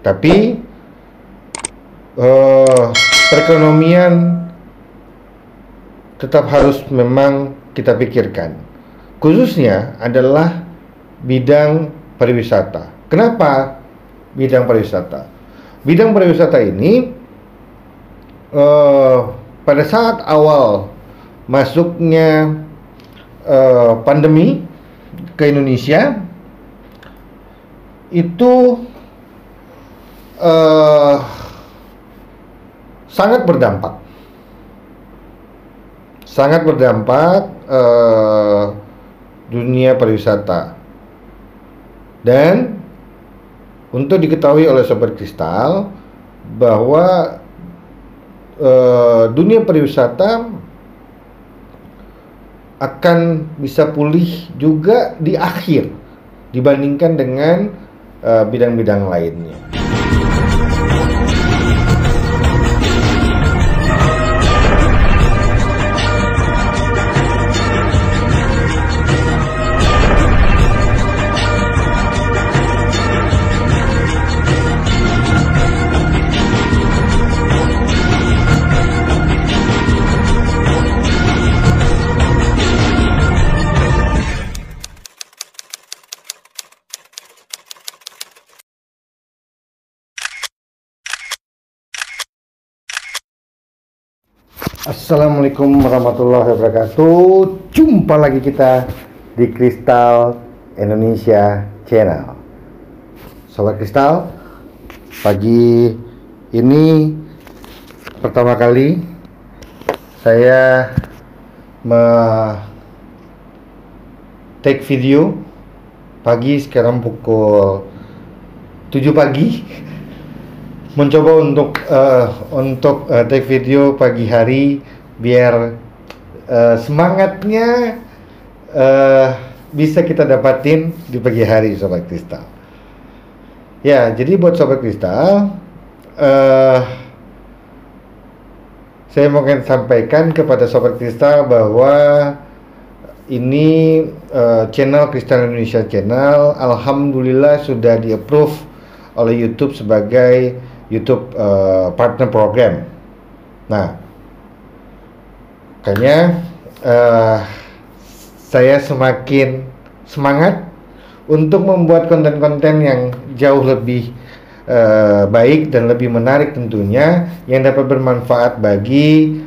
Tapi perekonomian tetap harus memang kita pikirkan, khususnya adalah bidang pariwisata. Kenapa bidang pariwisata? Bidang pariwisata ini pada saat awal masuknya pandemi ke Indonesia itu sangat berdampak dunia pariwisata. Dan untuk diketahui oleh Sobat Kristal bahwa dunia pariwisata akan bisa pulih juga di akhir dibandingkan dengan bidang-bidang lainnya. Assalamualaikum warahmatullahi wabarakatuh. Jumpa lagi kita di Kristal Indonesia Channel. Sobat Kristal, pagi ini pertama kali saya take video pagi, sekarang pukul 7 pagi. Mencoba untuk take video pagi hari biar semangatnya bisa kita dapatin di pagi hari, Sobat Kristal. Ya, jadi buat Sobat Kristal, saya mau sampaikan kepada Sobat Kristal bahwa ini channel Kristal Indonesia Channel, alhamdulillah sudah di-approve oleh YouTube sebagai YouTube partner program. Nah, kayaknya saya semakin semangat untuk membuat konten-konten yang jauh lebih baik dan lebih menarik tentunya, yang dapat bermanfaat bagi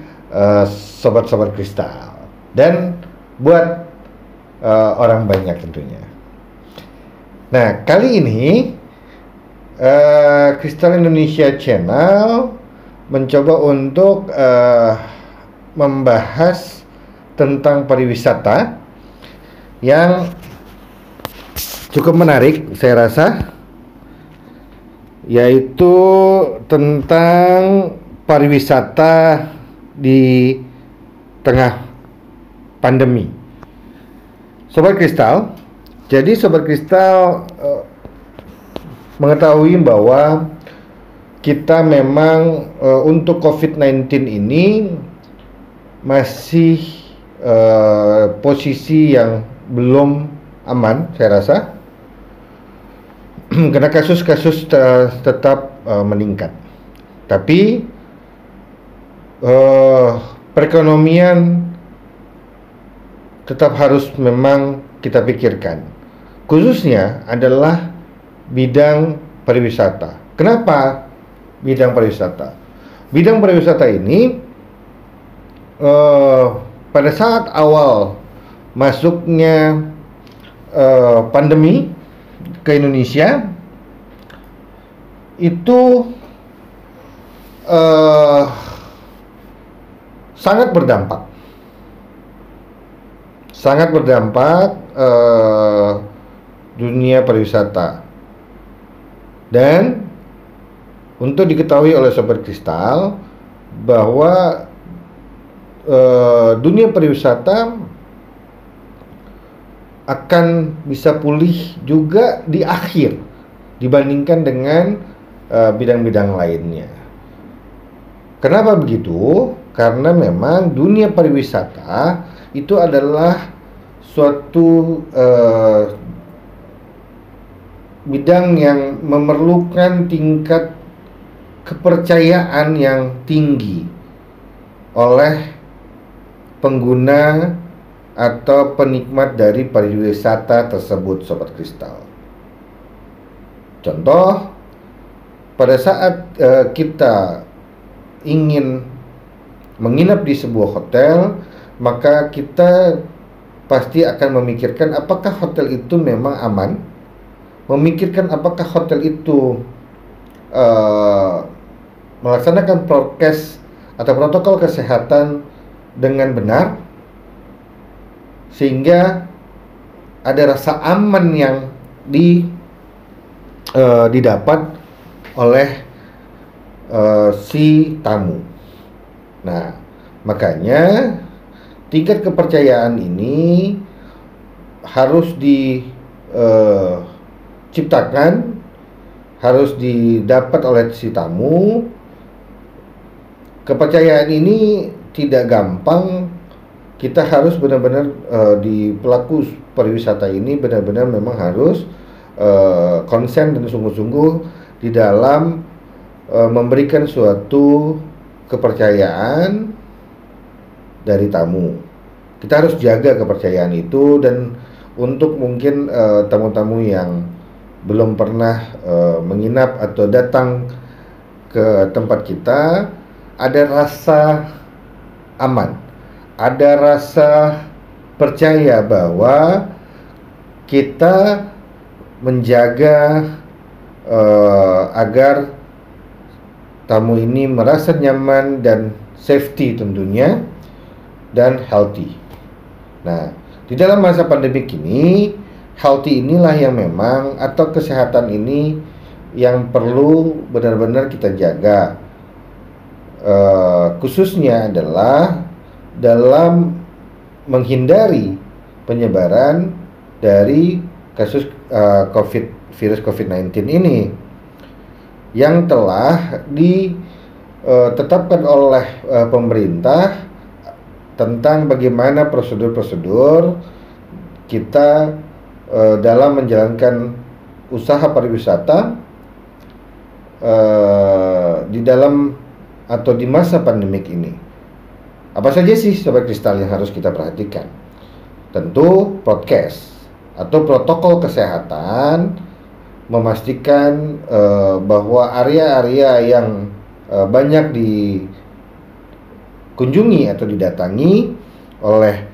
sobat-sobat Kristal dan buat orang banyak tentunya. Nah, kali ini Kristal Indonesia Channel mencoba untuk membahas tentang pariwisata yang cukup menarik, saya rasa, yaitu tentang pariwisata di tengah pandemi. Sobat Kristal, jadi Sobat Kristal mengetahui bahwa kita memang untuk COVID-19 ini masih posisi yang belum aman, saya rasa, karena kasus-kasus tetap meningkat. Tapi perekonomian tetap harus memang kita pikirkan, khususnya adalah bidang pariwisata. Kenapa bidang pariwisata? Bidang pariwisata ini pada saat awal masuknya pandemi ke Indonesia itu sangat berdampak dunia pariwisata. Dan untuk diketahui oleh Sobat Kristal bahwa dunia pariwisata akan bisa pulih juga di akhir dibandingkan dengan bidang-bidang lainnya. Kenapa begitu? Karena memang dunia pariwisata itu adalah suatu bidang yang memerlukan tingkat kepercayaan yang tinggi oleh pengguna atau penikmat dari pariwisata tersebut, Sobat Kristal. Contoh, pada saat kita ingin menginap di sebuah hotel, maka kita pasti akan memikirkan apakah hotel itu memang aman, memikirkan apakah hotel itu melaksanakan prokes atau protokol kesehatan dengan benar, sehingga ada rasa aman yang didapat oleh si tamu. Nah, makanya tingkat kepercayaan ini harus diciptakan, harus didapat oleh si tamu. Kepercayaan ini tidak gampang. Kita harus benar-benar di pelaku pariwisata ini benar-benar memang harus konsen dan sungguh-sungguh di dalam memberikan suatu kepercayaan dari tamu. Kita harus jaga kepercayaan itu. Dan untuk mungkin tamu-tamu yang belum pernah menginap atau datang ke tempat kita, ada rasa aman, ada rasa percaya bahwa kita menjaga agar tamu ini merasa nyaman dan safety tentunya, dan healthy. Nah, di dalam masa pandemik ini, healthy inilah yang memang, atau kesehatan ini yang perlu benar-benar kita jaga. Khususnya adalah dalam menghindari penyebaran dari kasus virus COVID-19 ini yang telah ditetapkan oleh pemerintah tentang bagaimana prosedur-prosedur kita dalam menjalankan usaha pariwisata di dalam atau di masa pandemik ini. Apa saja sih Sobat Kristal yang harus kita perhatikan? Tentu prokes atau protokol kesehatan, memastikan bahwa area-area yang banyak dikunjungi atau didatangi oleh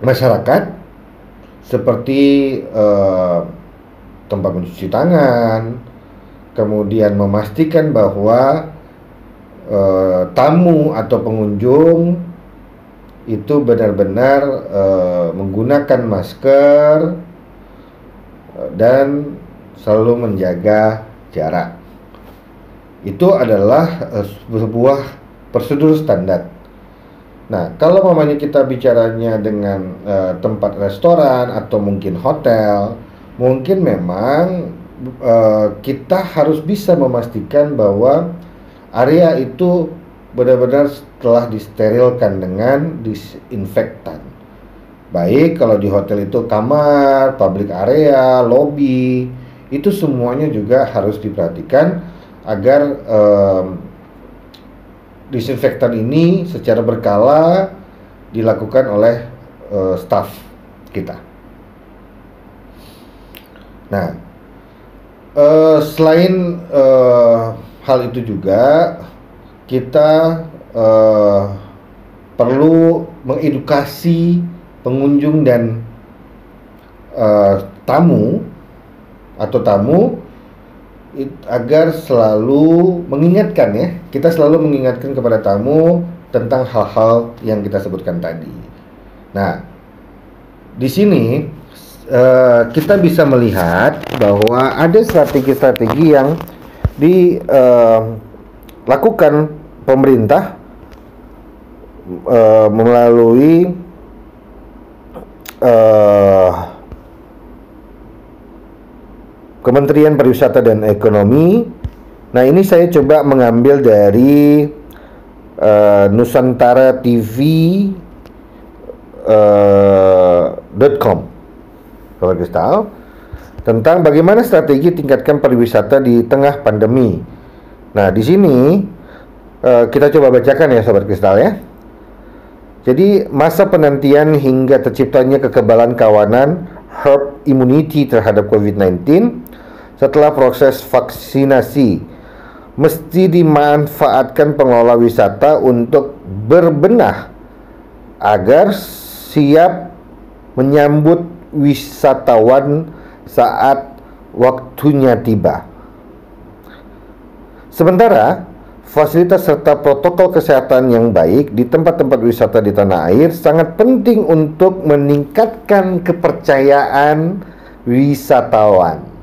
masyarakat, seperti tempat mencuci tangan, kemudian memastikan bahwa tamu atau pengunjung itu benar-benar menggunakan masker dan selalu menjaga jarak. Itu adalah sebuah prosedur standar. Nah, kalau mamanya kita bicaranya dengan tempat restoran atau mungkin hotel, mungkin memang kita harus bisa memastikan bahwa area itu benar-benar telah disterilkan dengan disinfektan. Baik kalau di hotel itu kamar, public area, lobby, itu semuanya juga harus diperhatikan agar disinfektan ini secara berkala dilakukan oleh staf kita. Nah, selain hal itu juga kita perlu mengedukasi pengunjung dan tamu agar selalu mengingatkan, ya, kita selalu mengingatkan kepada tamu tentang hal-hal yang kita sebutkan tadi. Nah, di sini kita bisa melihat bahwa ada strategi-strategi yang dilakukan pemerintah melalui Kementerian Pariwisata dan Ekonomi. Nah, ini saya coba mengambil dari Nusantara TV.com. Sobat Kristal, tentang bagaimana strategi tingkatkan pariwisata di tengah pandemi. Nah, di sini kita coba bacakan ya Sobat Kristal ya. Jadi, masa penantian hingga terciptanya kekebalan kawanan herd immunity terhadap COVID-19 setelah proses vaksinasi mesti dimanfaatkan pengelola wisata untuk berbenah agar siap menyambut wisatawan saat waktunya tiba. Sementara fasilitas serta protokol kesehatan yang baik di tempat-tempat wisata di tanah air sangat penting untuk meningkatkan kepercayaan wisatawan.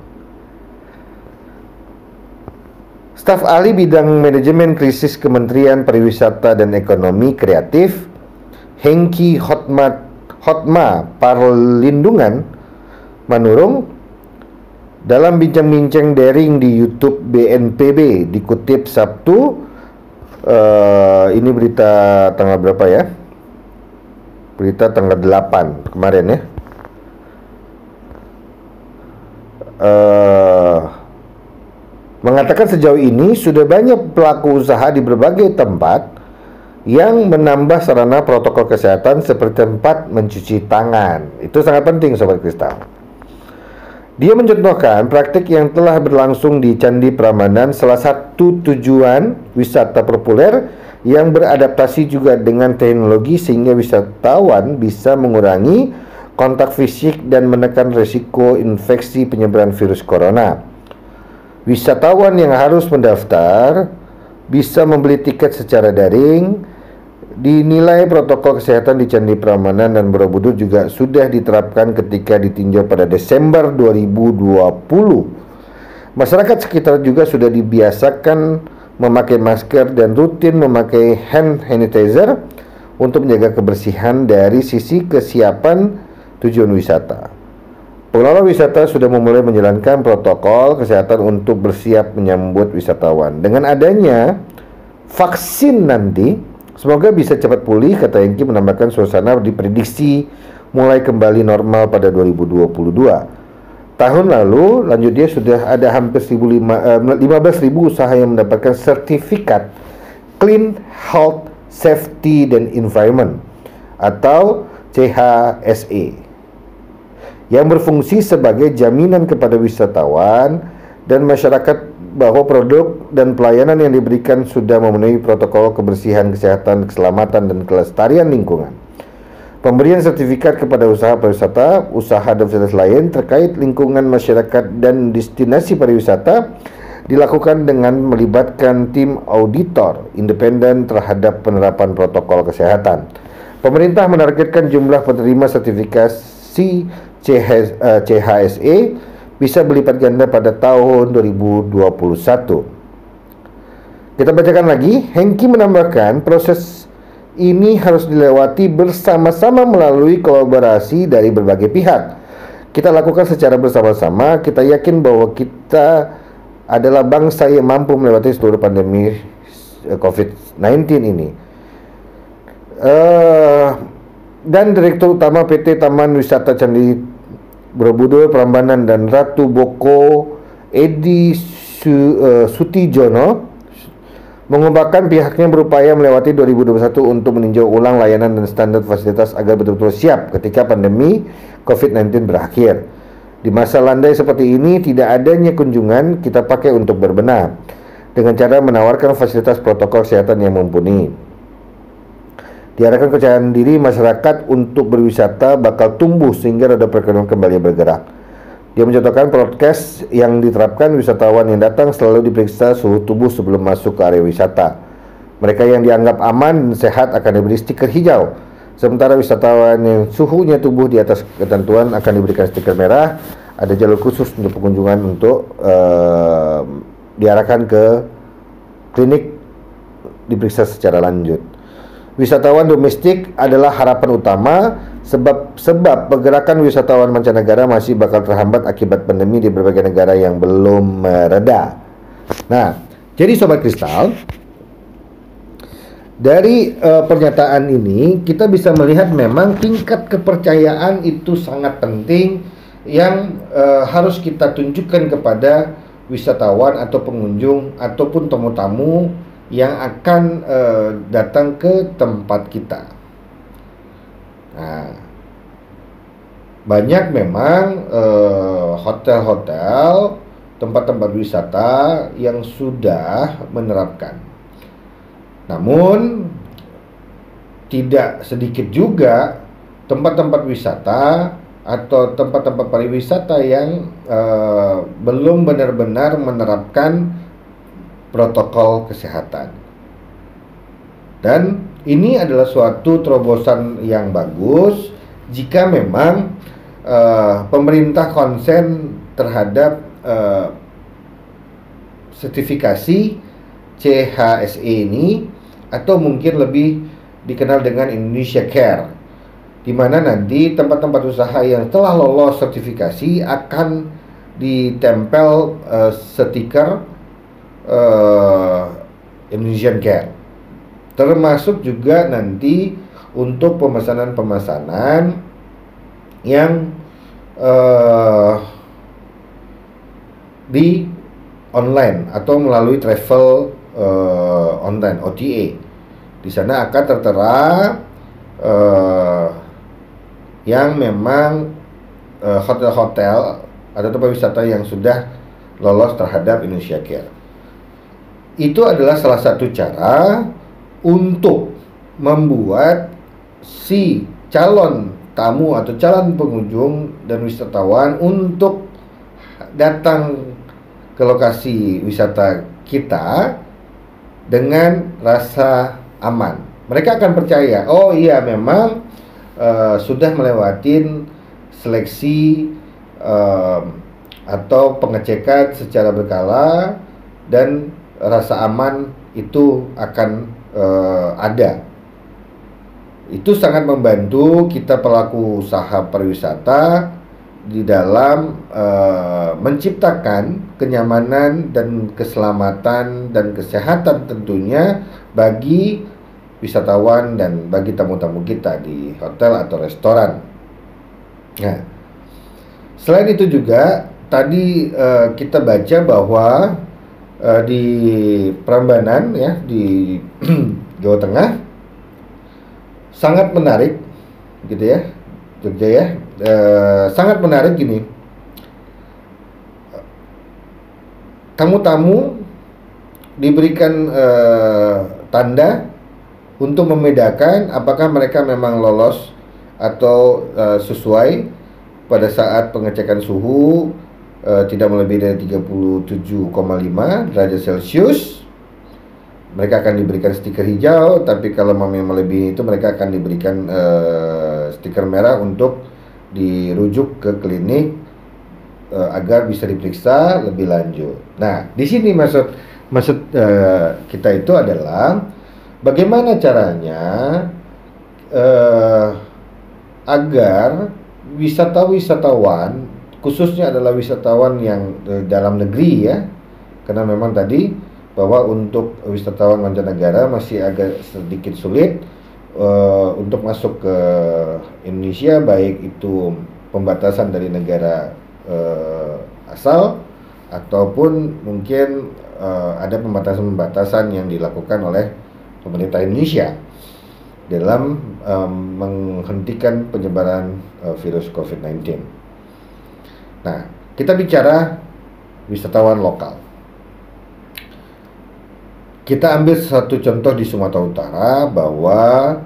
Staf ahli bidang manajemen krisis Kementerian Pariwisata dan Ekonomi Kreatif Hengki Hotma Parlindungan menurung dalam bincang-bincang daring di YouTube BNPB dikutip Sabtu, ini berita tanggal berapa ya? Berita tanggal 8 kemarin ya. Mengatakan sejauh ini sudah banyak pelaku usaha di berbagai tempat yang menambah sarana protokol kesehatan seperti tempat mencuci tangan. Itu sangat penting Sobat Kristal. Dia mencontohkan praktik yang telah berlangsung di Candi Prambanan, salah satu tujuan wisata populer yang beradaptasi juga dengan teknologi sehingga wisatawan bisa mengurangi kontak fisik dan menekan risiko infeksi penyebaran virus corona. Wisatawan yang harus mendaftar bisa membeli tiket secara daring. Dinilai protokol kesehatan di Candi Prambanan dan Borobudur juga sudah diterapkan ketika ditinjau pada Desember 2020. Masyarakat sekitar juga sudah dibiasakan memakai masker dan rutin memakai hand sanitizer untuk menjaga kebersihan dari sisi kesiapan tujuan wisata. Pengelola wisata sudah memulai menjalankan protokol kesehatan untuk bersiap menyambut wisatawan. Dengan adanya vaksin nanti, semoga bisa cepat pulih, kata Hengki menambahkan suasana diprediksi mulai kembali normal pada 2022. Tahun lalu, lanjut dia sudah ada hampir 15.000 usaha yang mendapatkan sertifikat Clean Health Safety dan Environment atau CHSE yang berfungsi sebagai jaminan kepada wisatawan dan masyarakat bahwa produk dan pelayanan yang diberikan sudah memenuhi protokol kebersihan, kesehatan, keselamatan, dan kelestarian lingkungan. Pemberian sertifikat kepada usaha pariwisata, usaha dan fasilitas lain terkait lingkungan masyarakat dan destinasi pariwisata dilakukan dengan melibatkan tim auditor independen terhadap penerapan protokol kesehatan. Pemerintah menargetkan jumlah penerima sertifikasi CHSE bisa berlipat ganda pada tahun 2021. Kita bacakan lagi. Hengki menambahkan proses ini harus dilewati bersama-sama melalui kolaborasi dari berbagai pihak. Kita lakukan secara bersama-sama. Kita yakin bahwa kita adalah bangsa yang mampu melewati seluruh pandemi COVID-19 ini. Dan Direktur Utama PT Taman Wisata Candi Borobudur Prambanan dan Ratu Boko Edi Sutijono mengungkapkan pihaknya berupaya melewati 2021 untuk meninjau ulang layanan dan standar fasilitas agar betul-betul siap ketika pandemi COVID-19 berakhir. Di masa landai seperti ini, tidak adanya kunjungan kita pakai untuk berbenah dengan cara menawarkan fasilitas protokol kesehatan yang mumpuni. Diharapkan kepercayaan diri masyarakat untuk berwisata bakal tumbuh sehingga roda perekonomian kembali bergerak. Dia mencontohkan prokes yang diterapkan, wisatawan yang datang selalu diperiksa suhu tubuh sebelum masuk ke area wisata. Mereka yang dianggap aman dan sehat akan diberi stiker hijau. Sementara wisatawan yang suhunya tubuh di atas ketentuan akan diberikan stiker merah. Ada jalur khusus untuk pengunjungan untuk diarahkan ke klinik diperiksa secara lanjut. Wisatawan domestik adalah harapan utama sebab pergerakan wisatawan mancanegara masih bakal terhambat akibat pandemi di berbagai negara yang belum mereda. Nah, jadi Sobat Kristal, dari pernyataan ini kita bisa melihat memang tingkat kepercayaan itu sangat penting yang harus kita tunjukkan kepada wisatawan atau pengunjung ataupun tamu-tamu yang akan datang ke tempat kita. Nah, banyak memang hotel-hotel, tempat-tempat wisata yang sudah menerapkan. Namun tidak sedikit juga tempat-tempat wisata atau tempat-tempat pariwisata yang belum benar-benar menerapkan protokol kesehatan. Dan ini adalah suatu terobosan yang bagus jika memang pemerintah konsen terhadap sertifikasi CHSE ini, atau mungkin lebih dikenal dengan Indonesia Care, di mana nanti tempat-tempat usaha yang telah lolos sertifikasi akan ditempel stiker Indonesian Care. Termasuk juga nanti untuk pemesanan-pemesanan yang di online atau melalui travel online OTA. Di sana akan tertera yang memang hotel-hotel atau tempat wisata yang sudah lolos terhadap Indonesia Care. Itu adalah salah satu cara untuk membuat si calon tamu atau calon pengunjung dan wisatawan untuk datang ke lokasi wisata kita dengan rasa aman. Mereka akan percaya, oh iya memang sudah melewatin seleksi atau pengecekan secara berkala, dan rasa aman itu akan ada. Itu sangat membantu kita pelaku usaha pariwisata di dalam menciptakan kenyamanan dan keselamatan dan kesehatan tentunya bagi wisatawan dan bagi tamu-tamu kita di hotel atau restoran. Nah, selain itu juga tadi kita baca bahwa di Prambanan ya, di Jawa Tengah sangat menarik gitu ya, Jogja ya, sangat menarik gini. Tamu-tamu diberikan tanda untuk membedakan apakah mereka memang lolos atau sesuai pada saat pengecekan suhu tidak melebihi dari 37,5 derajat Celcius. Mereka akan diberikan stiker hijau, tapi kalau memang melebihi itu mereka akan diberikan stiker merah untuk dirujuk ke klinik agar bisa diperiksa lebih lanjut. Nah, di sini maksud kita itu adalah bagaimana caranya agar wisatawan, khususnya adalah wisatawan yang dalam negeri ya, karena memang tadi bahwa untuk wisatawan mancanegara masih agak sedikit sulit untuk masuk ke Indonesia, baik itu pembatasan dari negara asal ataupun mungkin ada pembatasan-pembatasan yang dilakukan oleh pemerintah Indonesia dalam menghentikan penyebaran virus COVID-19. Nah, kita bicara wisatawan lokal. Kita ambil satu contoh di Sumatera Utara bahwa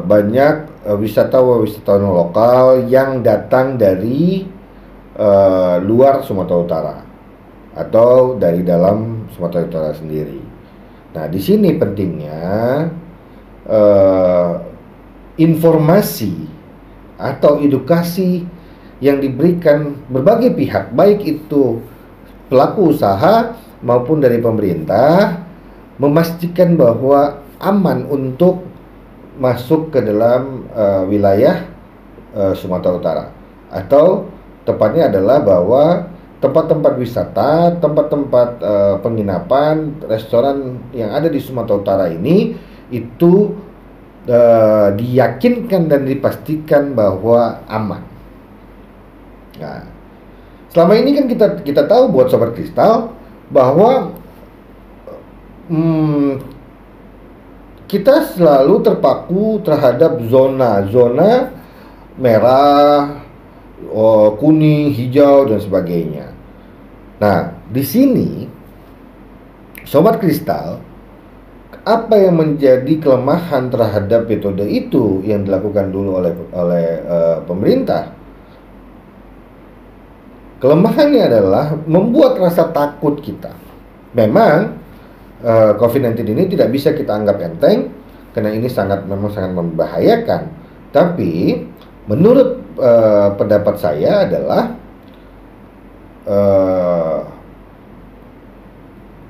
banyak wisatawan lokal yang datang dari luar Sumatera Utara atau dari dalam Sumatera Utara sendiri. Nah, di sini pentingnya informasi atau edukasi yang diberikan berbagai pihak, baik itu pelaku usaha maupun dari pemerintah, memastikan bahwa aman untuk masuk ke dalam wilayah Sumatera Utara, atau tepatnya adalah bahwa tempat-tempat wisata, tempat-tempat penginapan, restoran yang ada di Sumatera Utara ini itu diyakinkan dan dipastikan bahwa aman. Nah, selama ini kan kita tahu buat Sobat Kristal bahwa kita selalu terpaku terhadap zona-zona merah, kuning, hijau dan sebagainya. Nah, di sini Sobat Kristal, apa yang menjadi kelemahan terhadap metode itu yang dilakukan dulu oleh pemerintah? Kelemahannya adalah membuat rasa takut kita. Memang COVID-19 ini tidak bisa kita anggap enteng karena ini memang sangat membahayakan. Tapi menurut pendapat saya adalah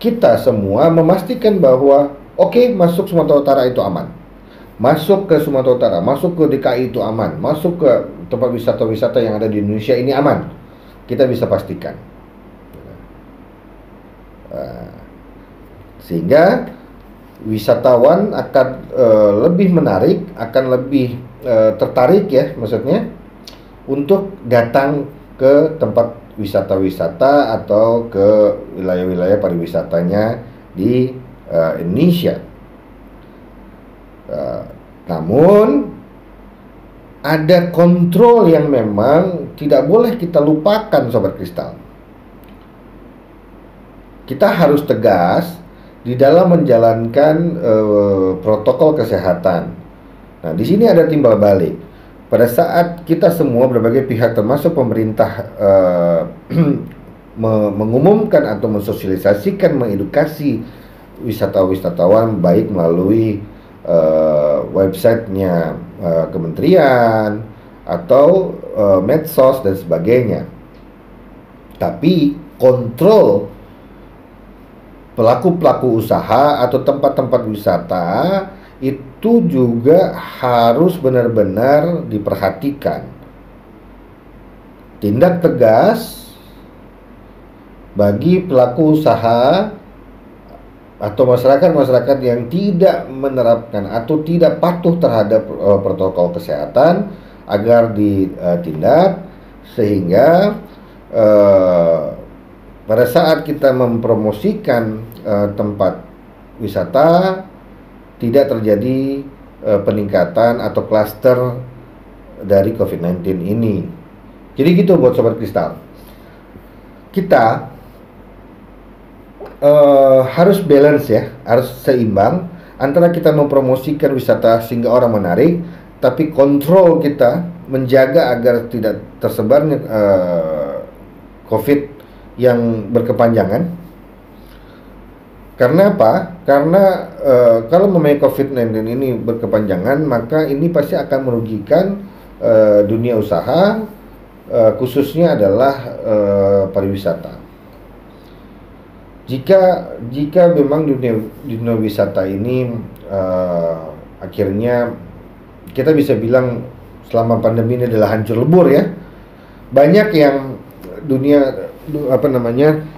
kita semua memastikan bahwa masuk Sumatera Utara itu aman, masuk ke Sumatera Utara, masuk ke DKI itu aman, masuk ke tempat wisata-wisata yang ada di Indonesia ini aman. Kita bisa pastikan, sehingga wisatawan akan lebih menarik, akan lebih tertarik ya, maksudnya untuk datang ke tempat wisata-wisata atau ke wilayah-wilayah pariwisatanya di Indonesia. Namun ada kontrol yang memang tidak boleh kita lupakan, Sobat Kristal. Kita harus tegas di dalam menjalankan protokol kesehatan. Nah, di sini ada timbal balik. Pada saat kita semua berbagai pihak termasuk pemerintah mengumumkan atau mensosialisasikan, mengedukasi wisatawan baik melalui websitenya kementerian atau medsos dan sebagainya. Tapi kontrol pelaku-pelaku usaha atau tempat-tempat wisata itu juga harus benar-benar diperhatikan. Tindak tegas bagi pelaku usaha atau masyarakat yang tidak menerapkan atau tidak patuh terhadap protokol kesehatan agar ditindak, sehingga pada saat kita mempromosikan tempat wisata tidak terjadi peningkatan atau klaster dari COVID-19 ini. Jadi gitu buat Sobat Kristal. Kita harus balance ya, harus seimbang antara kita mempromosikan wisata sehingga orang menarik, tapi kontrol kita menjaga agar tidak tersebarnya COVID yang berkepanjangan. Karena apa? Karena kalau memang COVID-19 ini berkepanjangan, maka ini pasti akan merugikan dunia usaha, khususnya adalah pariwisata. Jika memang dunia wisata ini akhirnya kita bisa bilang selama pandemi ini adalah hancur lebur ya. Banyak yang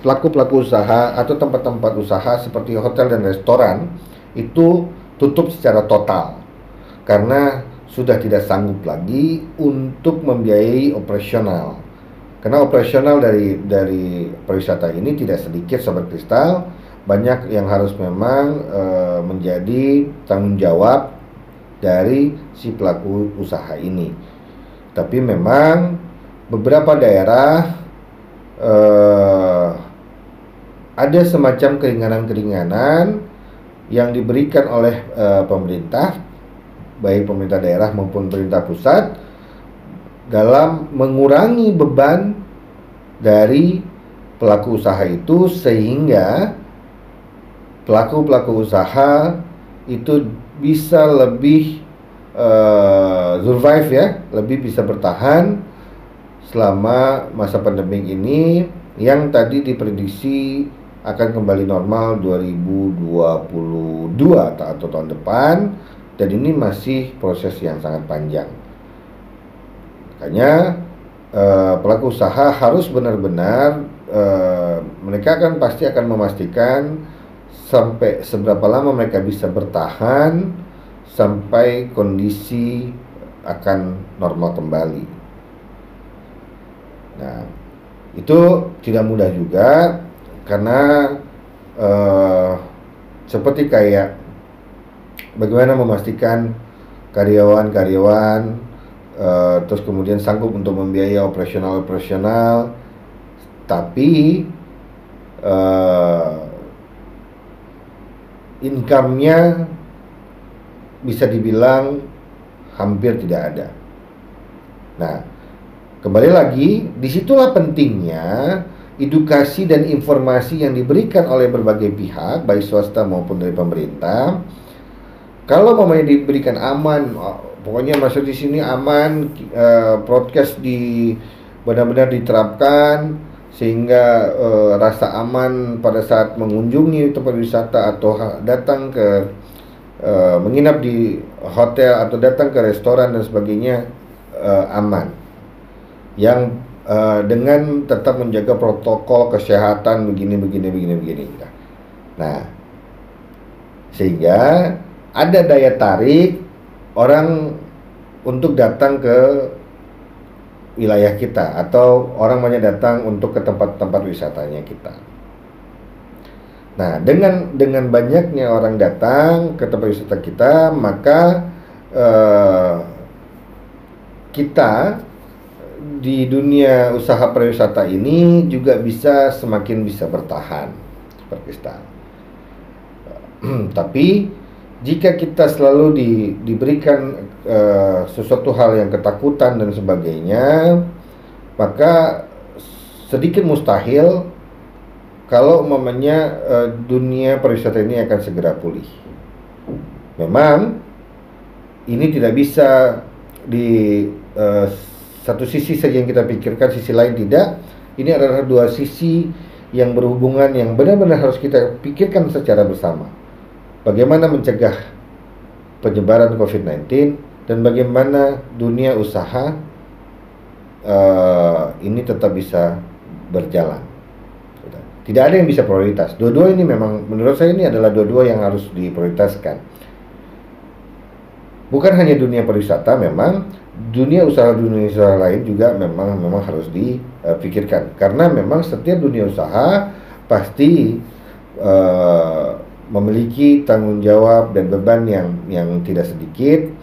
pelaku-pelaku usaha atau tempat-tempat usaha seperti hotel dan restoran itu tutup secara total karena sudah tidak sanggup lagi untuk membiayai operasional. Karena operasional dari pariwisata ini tidak sedikit, Sobat Kristal, banyak yang harus memang menjadi tanggung jawab dari si pelaku usaha ini. Tapi memang beberapa daerah ada semacam keringanan-keringanan yang diberikan oleh pemerintah, baik pemerintah daerah maupun pemerintah pusat, dalam mengurangi beban dari pelaku usaha itu, sehingga pelaku-pelaku usaha itu bisa lebih survive ya, lebih bisa bertahan selama masa pandemi ini yang tadi diprediksi akan kembali normal 2022 atau tahun depan, dan ini masih proses yang sangat panjang. Makanya pelaku usaha harus benar-benar mereka pasti akan memastikan sampai seberapa lama mereka bisa bertahan sampai kondisi akan normal kembali. Nah, itu tidak mudah juga karena seperti kayak bagaimana memastikan karyawan-karyawan terus kemudian sanggup untuk membiayai operasional, tapi income-nya bisa dibilang hampir tidak ada. Nah, kembali lagi, disitulah pentingnya edukasi dan informasi yang diberikan oleh berbagai pihak, baik swasta maupun dari pemerintah. Kalau mamanya diberikan aman, pokoknya masuk di sini aman, broadcast benar-benar diterapkan sehingga rasa aman pada saat mengunjungi tempat wisata atau datang ke menginap di hotel atau datang ke restoran dan sebagainya aman. Yang dengan tetap menjaga protokol kesehatan begini. Nah, sehingga ada daya tarik orang untuk datang ke wilayah kita atau orang banyak datang untuk ke tempat-tempat wisatanya kita. Nah, dengan banyaknya orang datang ke tempat wisata kita, maka kita di dunia usaha pariwisata ini juga semakin bisa bertahan seperti sekarang. Tapi jika kita selalu diberikan sesuatu hal yang ketakutan dan sebagainya, maka sedikit mustahil kalau umpamanya dunia pariwisata ini akan segera pulih. Memang ini tidak bisa di satu sisi saja yang kita pikirkan, sisi lain tidak. Ini adalah dua sisi yang berhubungan, yang benar-benar harus kita pikirkan secara bersama. Bagaimana mencegah penyebaran COVID-19 dan bagaimana dunia usaha ini tetap bisa berjalan. Tidak ada yang bisa prioritas. Dua-dua ini memang menurut saya ini adalah dua-dua yang harus diprioritaskan. Bukan hanya dunia pariwisata, memang dunia usaha lain juga memang harus dipikirkan, karena memang setiap dunia usaha pasti memiliki tanggung jawab dan beban yang tidak sedikit,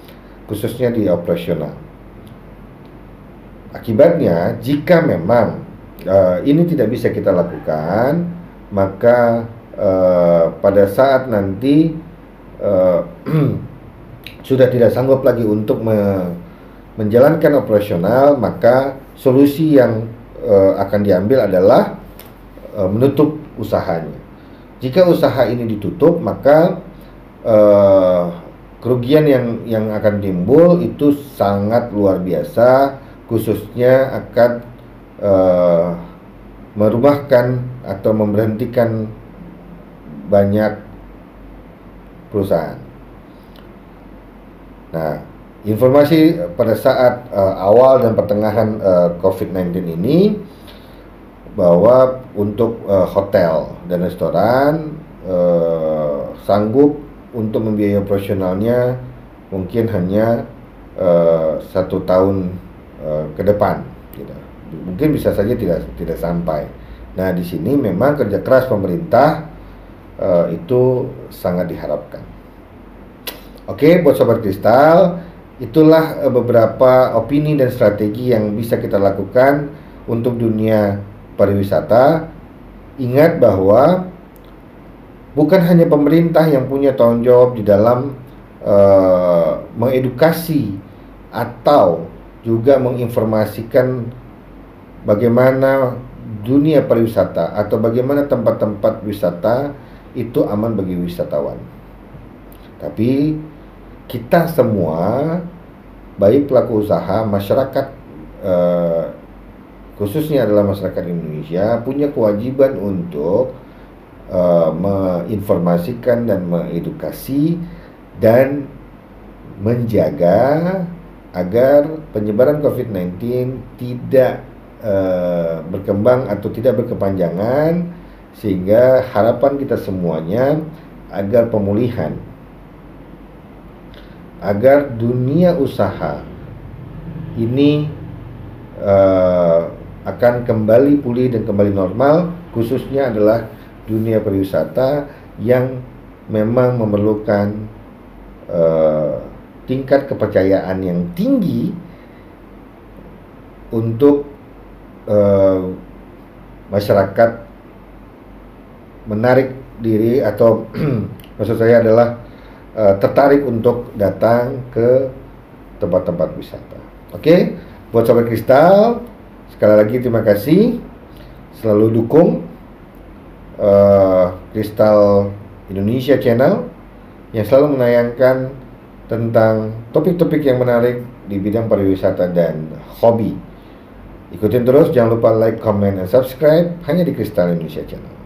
khususnya di operasional. Akibatnya, jika memang ini tidak bisa kita lakukan, maka pada saat nanti sudah tidak sanggup lagi untuk menjalankan operasional, maka solusi yang akan diambil adalah menutup usahanya. Jika usaha ini ditutup, maka kerugian yang akan timbul itu sangat luar biasa, khususnya akan merumahkan atau memberhentikan banyak perusahaan. Nah, informasi pada saat awal dan pertengahan COVID-19 ini bahwa untuk hotel dan restoran sanggup untuk membiayai operasionalnya mungkin hanya 1 tahun ke depan, gitu. Mungkin bisa saja tidak sampai. Nah, di sini memang kerja keras pemerintah itu sangat diharapkan. Oke, buat Sobat Kristal, itulah beberapa opini dan strategi yang bisa kita lakukan untuk dunia pariwisata. Ingat bahwa bukan hanya pemerintah yang punya tanggung jawab di dalam mengedukasi atau juga menginformasikan bagaimana dunia pariwisata atau bagaimana tempat-tempat wisata itu aman bagi wisatawan. Tapi kita semua, baik pelaku usaha, masyarakat, khususnya adalah masyarakat Indonesia, punya kewajiban untuk menginformasikan dan mengedukasi dan menjaga agar penyebaran COVID-19 tidak berkembang atau tidak berkepanjangan, sehingga harapan kita semuanya agar pemulihan, agar dunia usaha ini akan kembali pulih dan kembali normal, khususnya adalah dunia pariwisata yang memang memerlukan tingkat kepercayaan yang tinggi untuk masyarakat menarik diri atau maksud saya adalah tertarik untuk datang ke tempat-tempat wisata. Oke, buat Sobat Kristal, sekali lagi terima kasih. Selalu dukung Kristal Indonesia Channel yang selalu menayangkan tentang topik-topik yang menarik di bidang pariwisata dan hobi. Ikutin terus, jangan lupa like, comment, dan subscribe hanya di Kristal Indonesia Channel.